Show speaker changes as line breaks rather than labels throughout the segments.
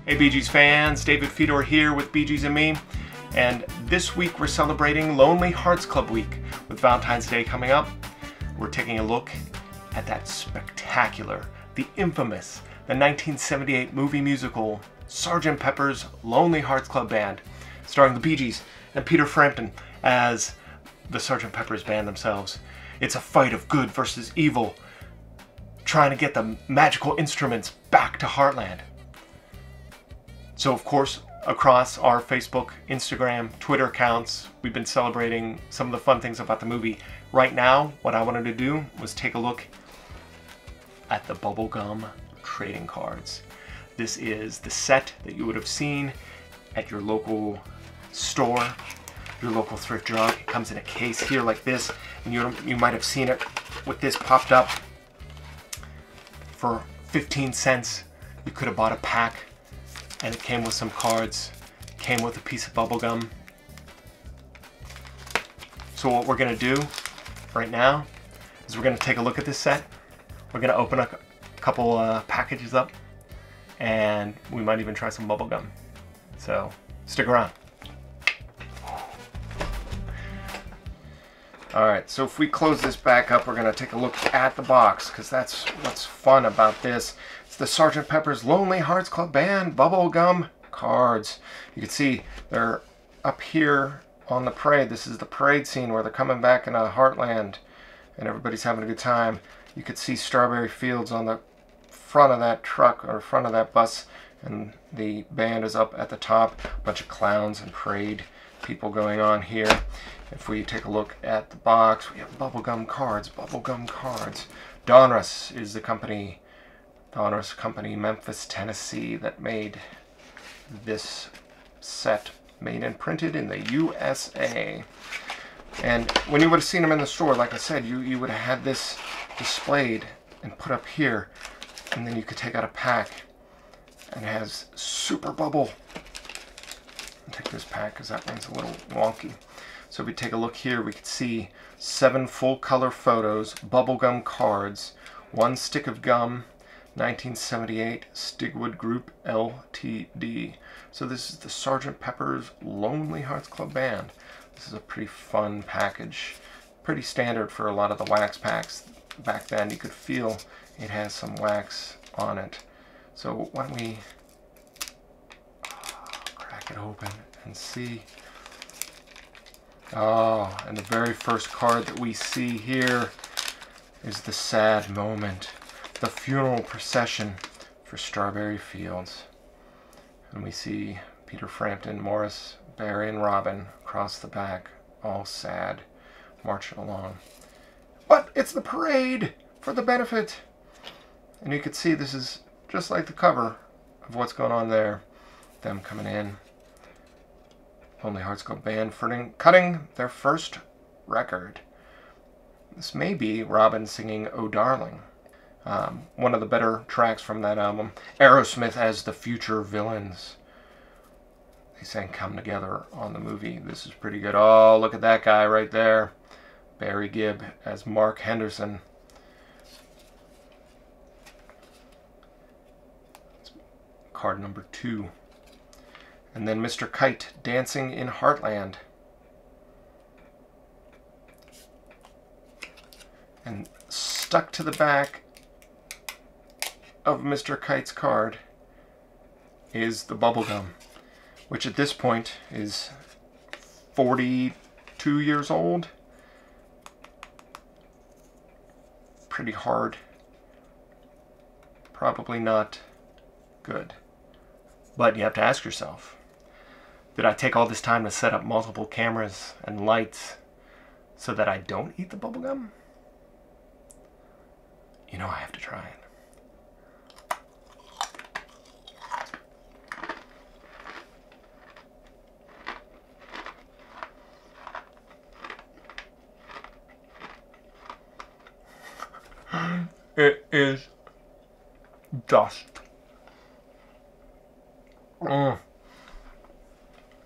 Hey Bee Gees fans, David Fedor here with Bee Gees and Me, and this week we're celebrating Lonely Hearts Club Week. With Valentine's Day coming up, we're taking a look at that spectacular, the infamous, the 1978 movie musical Sgt. Pepper's Lonely Hearts Club Band, starring the Bee Gees and Peter Frampton as the Sgt. Pepper's band themselves. It's a fight of good versus evil, trying to get the magical instruments back to Heartland. So of course, across our Facebook, Instagram, Twitter accounts, we've been celebrating some of the fun things about the movie. Right now, what I wanted to do was take a look at the bubblegum trading cards. This is the set that you would have seen at your local store, your local thrift drug. It comes in a case here like this, and you might have seen it with this popped up for 15 cents. You could have bought a pack, and it came with some cards, came with a piece of bubble gum. So what we're gonna do right now is we're gonna take a look at this set. We're gonna open a couple packages up, and we might even try some bubble gum. So stick around. Alright, so if we close this back up, we're going to take a look at the box, because that's what's fun about this. It's the Sgt. Pepper's Lonely Hearts Club Band bubblegum cards. You can see they're up here on the parade. This is the parade scene where they're coming back into Heartland, and everybody's having a good time. You could see Strawberry Fields on the front of that truck, or front of that bus, and the band is up at the top. A bunch of clowns and parade people going on here. If we take a look at the box, we have bubblegum cards, Donruss is the company, Donruss Company, Memphis, Tennessee, that made this set, made and printed in the USA. And when you would have seen them in the store, like I said, you would have had this displayed and put up here, and then you could take out a pack, and it has Super Bubble. I'll take this pack because that one's a little wonky. So if we take a look here, we can see 7 full color photos, bubblegum cards, 1 stick of gum, 1978 Stigwood Group Ltd. So this is the Sgt. Pepper's Lonely Hearts Club Band. This is a pretty fun package. Pretty standard for a lot of the wax packs back then. You could feel it has some wax on it. So why don't we crack it open and see. Oh, and the very first card that we see here is the sad moment, the funeral procession for Strawberry Fields. And we see Peter Frampton, Morris, Barry, and Robin across the back, all sad, marching along. But it's the parade for the benefit. And you can see this is just like the cover of what's going on there. Them coming in. Lonely Hearts Club Band cutting their first record. This may be Robin singing "Oh Darling," one of the better tracks from that album. Aerosmith as the future villains. They sang "Come Together" on the movie. This is pretty good. Oh, look at that guy right there. Barry Gibb as Mark Henderson. Card number 2. And then Mr. Kite dancing in Heartland. And stuck to the back of Mr. Kite's card is the bubblegum, which at this point is 42 years old. Pretty hard. Probably not good. But you have to ask yourself, did I take all this time to set up multiple cameras and lights so that I don't eat the bubblegum? You know I have to try it. It is dust.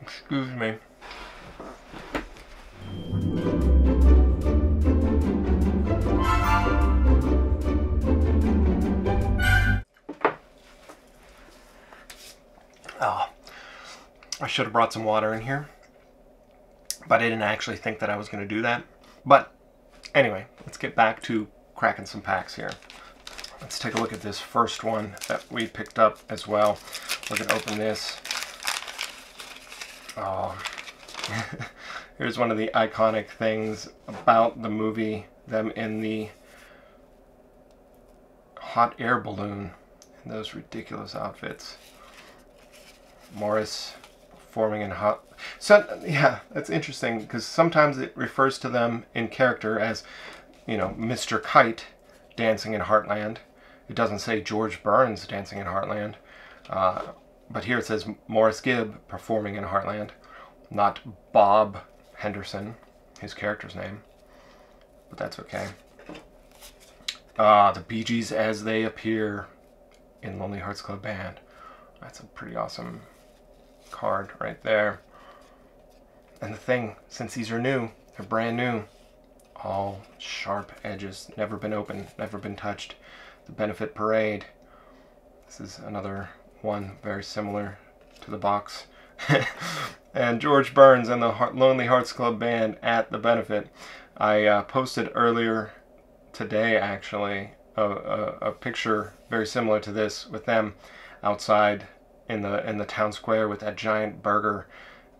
Excuse me. Oh, I should have brought some water in here, but I didn't actually think that I was going to do that. But anyway, let's get back to cracking some packs here. Let's take a look at this first one that we picked up as well. We're going to open this. Oh, here's one of the iconic things about the movie, them in the hot air balloon in those ridiculous outfits. Morris performing in hot... So, yeah, that's interesting, because sometimes it refers to them in character as, you know, Mr. Kite dancing in Heartland. It doesn't say George Burns dancing in Heartland. But here it says Morris Gibb performing in Heartland, not Bob Henderson, his character's name. But that's okay. The Bee Gees as they appear in Lonely Hearts Club Band. That's a pretty awesome card right there. And the thing, since these are new, they're brand new, all sharp edges, never been opened, never been touched. The Benefit Parade. This is another one very similar to the box. And George Burns and the Lonely Hearts Club Band at the Benefit. I posted earlier today, actually, a picture very similar to this with them outside in the town square with that giant burger,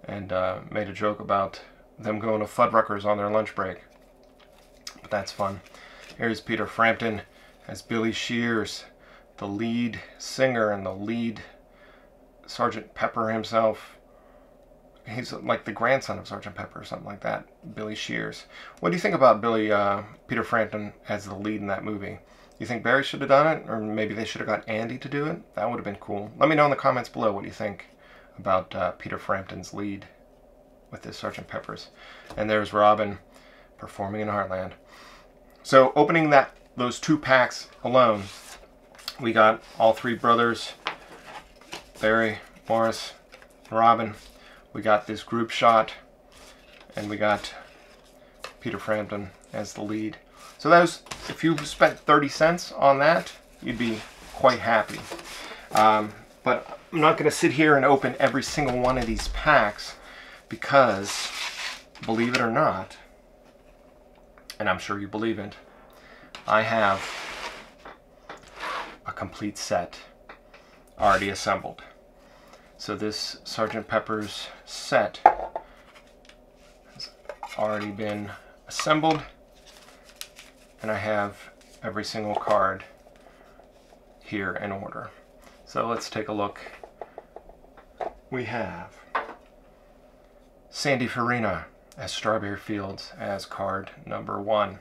and made a joke about them going to Fuddruckers on their lunch break. But that's fun. Here's Peter Frampton as Billy Shears, the lead singer and the lead Sergeant Pepper himself. He's like the grandson of Sergeant Pepper or something like that. Billy Shears. What do you think about Peter Frampton as the lead in that movie? You think Barry should have done it? Or maybe they should have got Andy to do it? That would have been cool. Let me know in the comments below what you think about Peter Frampton's lead with this Sergeant Pepper's. And there's Robin performing in Heartland. So opening those two packs alone, we got all three brothers, Barry, Morris, and Robin. We got this group shot, and we got Peter Frampton as the lead. So those, if you spent 30 cents on that, you'd be quite happy. But I'm not going to sit here and open every single one of these packs because, believe it or not, and I'm sure you believe it, I have a complete set already assembled. So this Sgt. Pepper's set has already been assembled, and I have every single card here in order. So let's take a look. We have Sandy Farina as Strawberry Fields as card number 1.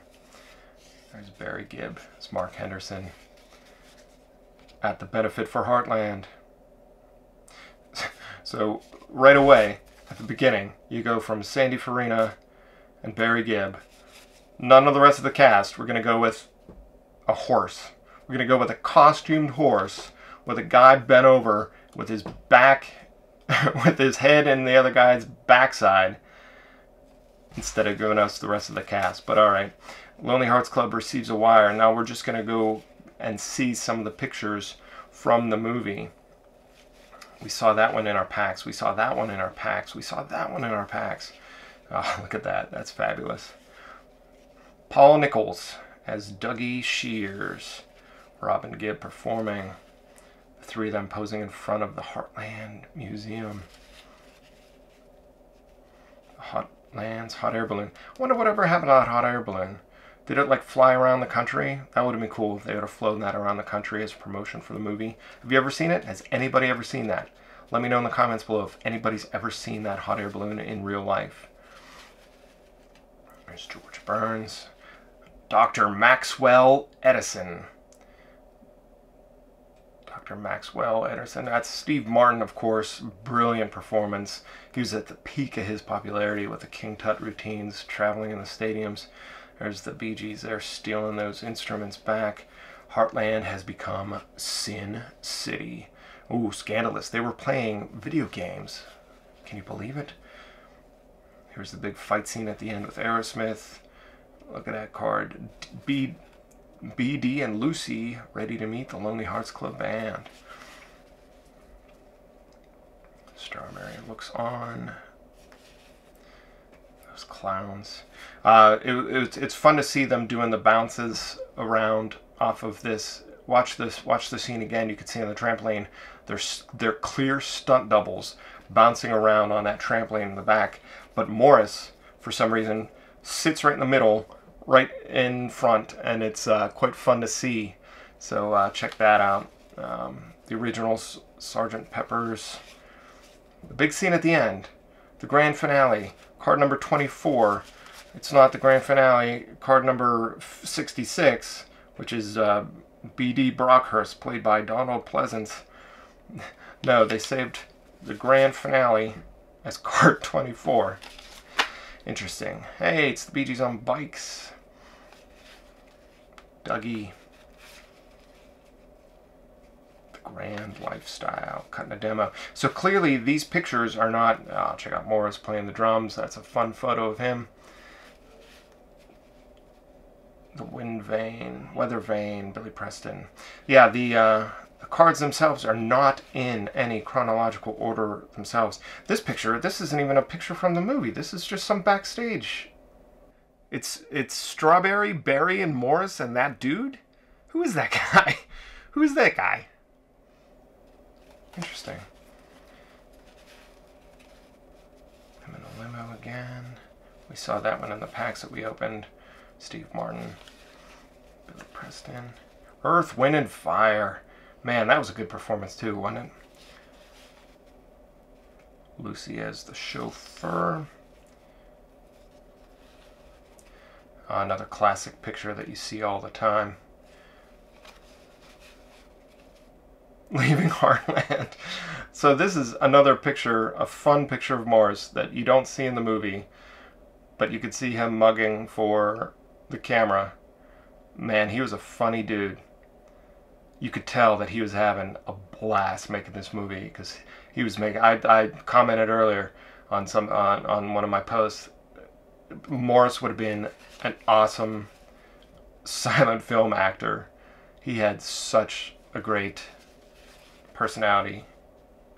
There's Barry Gibb as Mark Henderson at the Benefit for Heartland. So right away at the beginning you go from Sandy Farina and Barry Gibb. None of the rest of the cast. We're going to go with a horse. We're going to go with a costumed horse with a guy bent over with his back, with his head in the other guy's backside, instead of giving us the rest of the cast. But alright, Lonely Hearts Club receives a wire. Now we're just going to go and see some of the pictures from the movie. We saw that one in our packs. We saw that one in our packs. We saw that one in our packs. Oh, look at that. That's fabulous. Paul Nichols as Dougie Shears. Robin Gibb performing. The three of them posing in front of the Heartland Museum. Heartland's hot air balloon. I wonder whatever happened to that hot air balloon. Did it like fly around the country? That would have been cool if they would have flown that around the country as promotion for the movie. Have you ever seen it? Has anybody ever seen that? Let me know in the comments below if anybody's ever seen that hot air balloon in real life. There's George Burns. Dr. Maxwell Edison. Dr. Maxwell Edison. That's Steve Martin, of course. Brilliant performance. He was at the peak of his popularity with the King Tut routines, traveling in the stadiums. There's the Bee Gees. They're stealing those instruments back. Heartland has become Sin City. Ooh, scandalous. They were playing video games. Can you believe it? Here's the big fight scene at the end with Aerosmith. Look at that card. BD and Lucy ready to meet the Lonely Hearts Club Band. Strawberry looks on. Those clowns. It's fun to see them doing the bounces around off of this. Watch the scene again. You can see on the trampoline, they're clear stunt doubles bouncing around on that trampoline in the back. But Morris, for some reason, sits right in the middle, right in front, and it's quite fun to see. So check that out. The original Sgt. Pepper's. The big scene at the end, the grand finale, card number 24. It's not the grand finale, card number 66, which is B.D. Brockhurst, played by Donald Pleasance. No, they saved the grand finale as card 24. Interesting. Hey, it's the Bee Gees on bikes. Dougie. The grand lifestyle. Cutting a demo. So clearly these pictures are not... Oh, check out Morris playing the drums. That's a fun photo of him. The wind vane, weather vane, Billy Preston. Yeah, the cards themselves are not in any chronological order themselves. This picture, this isn't even a picture from the movie. This is just some backstage. It's Strawberry, Barry, and Morris and that dude? Who is that guy? Who is that guy? Interesting. I'm in a limo again. We saw that one in the packs that we opened. Steve Martin, Billy Preston, Earth, Wind, and Fire. Man, that was a good performance too, wasn't it? Lucy as the chauffeur. Another classic picture that you see all the time. Leaving Heartland. So this is another picture, a fun picture of Morris that you don't see in the movie, but you could see him mugging for the camera. Man, he was a funny dude. You could tell that he was having a blast making this movie, because he was making... I commented earlier on on one of my posts, Morris would have been an awesome silent film actor. He had such a great personality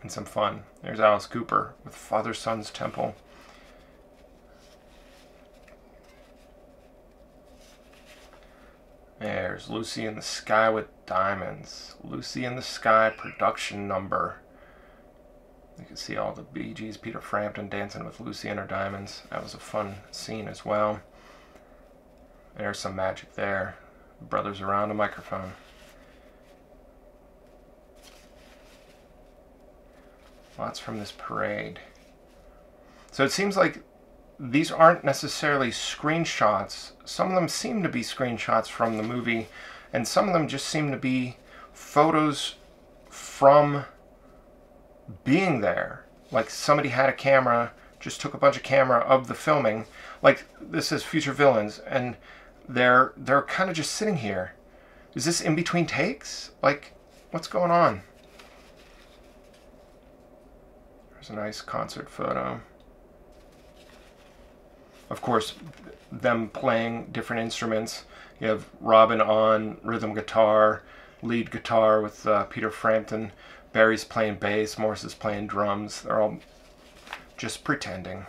and some fun. There's Alice Cooper with Father Son's Temple. There's Lucy in the Sky with Diamonds. Lucy in the Sky production number. You can see all the Bee Gees, Peter Frampton dancing with Lucy and her diamonds. That was a fun scene as well. There's some magic there. Brothers around a microphone. Lots from this parade. So it seems like these aren't necessarily screenshots. Some of them seem to be screenshots from the movie, and some of them just seem to be photos from being there. Like somebody had a camera, just took a bunch of camera of the filming. Like this is Future Villains, and they're kind of just sitting here. Is this in between takes? Like, what's going on? There's a nice concert photo. Of course, them playing different instruments. You have Robin on rhythm guitar, lead guitar with Peter Frampton. Barry's playing bass, Morris is playing drums. They're all just pretending.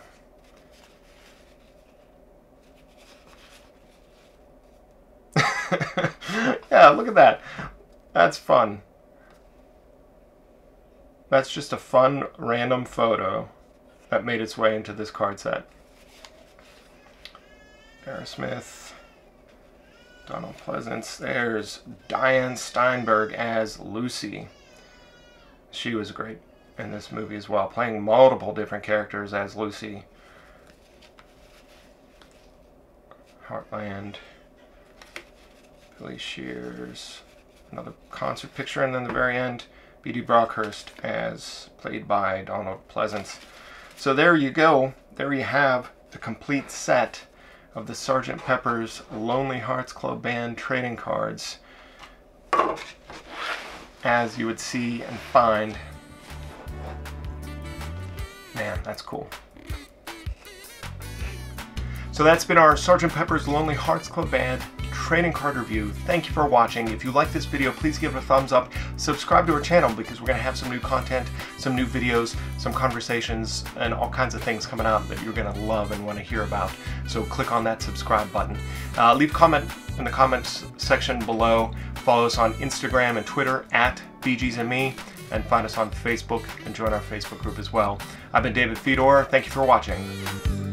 Yeah, look at that. That's fun. That's just a fun, random photo that made its way into this card set. Aerosmith, Donald Pleasance. There's Diane Steinberg as Lucy. She was great in this movie as well, playing multiple different characters as Lucy. Heartland, Billy Shears, another concert picture, and then the very end, B.D. Brockhurst as played by Donald Pleasance. So there you go. There you have the complete set of the Sgt. Pepper's Lonely Hearts Club Band trading cards, as you would see and find. Man, that's cool. So that's been our Sgt. Pepper's Lonely Hearts Club Band trading card review. Thank you for watching. If you like this video, please give it a thumbs up. subscribe to our channel because we're going to have some new content, some new videos, some conversations, and all kinds of things coming out that you're going to love and want to hear about. So click on that subscribe button. Leave a comment in the comments section below. Follow us on Instagram and Twitter at BGsandMe, and find us on Facebook and join our Facebook group as well. I've been David Fedor. Thank you for watching.